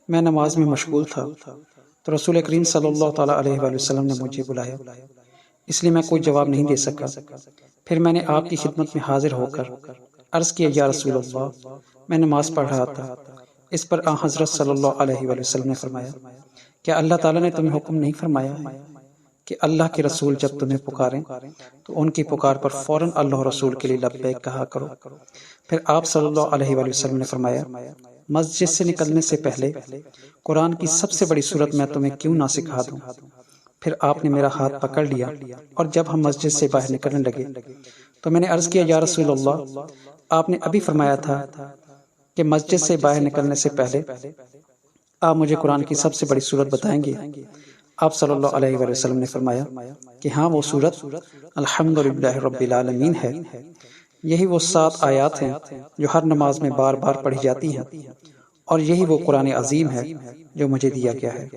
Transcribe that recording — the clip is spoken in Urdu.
میں نماز میں مشغول تھا تو رسول کریم صلی اللہ تعالیٰ علیہ وآلہ وسلم نے مجھے بلایا، اس لیے میں کوئی جواب نہیں دے سکا۔ پھر میں نے آپ کی خدمت میں حاضر ہو کر عرض کیا، یا رسول اللہ، میں نماز پڑھ رہا تھا۔ اس پر آن حضرت صلی اللہ علیہ وآلہ وسلم نے فرمایا، کیا اللہ تعالیٰ نے تمہیں حکم نہیں فرمایا ہے کہ اللہ کے رسول جب تمہیں پکاریں تو ان کی پکار پر فوراً اللہ رسول کے لیے لبیک کہا کرو؟ پھر آپ صلی اللہ علیہ وآلہ وسلم نے فرمایا، مسجد سے نکلنے سے پہلے قرآن کی سب سے بڑی صورت میں تمہیں کیوں نہ سکھا دوں؟ پھر آپ نے میرا ہاتھ پکڑ لیا، اور جب ہم مسجد سے باہر نکلنے لگے تو میں نے عرض کیا، یا رسول اللہ، آپ نے ابھی فرمایا تھا کہ مسجد سے باہر نکلنے سے پہلے آپ مجھے قرآن کی سب سے بڑی صورت بتائیں گے؟ آپ صلی اللہ علیہ وآلہ وسلم نے فرمایا کہ ہاں، وہ صورت الحمدللہ رب العالمین ہے۔ یہی وہ 7 آیات ہیں جو ہر نماز میں بار بار پڑھی جاتی ہیں، اور یہی وہ قرآن عظیم ہے جو مجھے دیا گیا ہے۔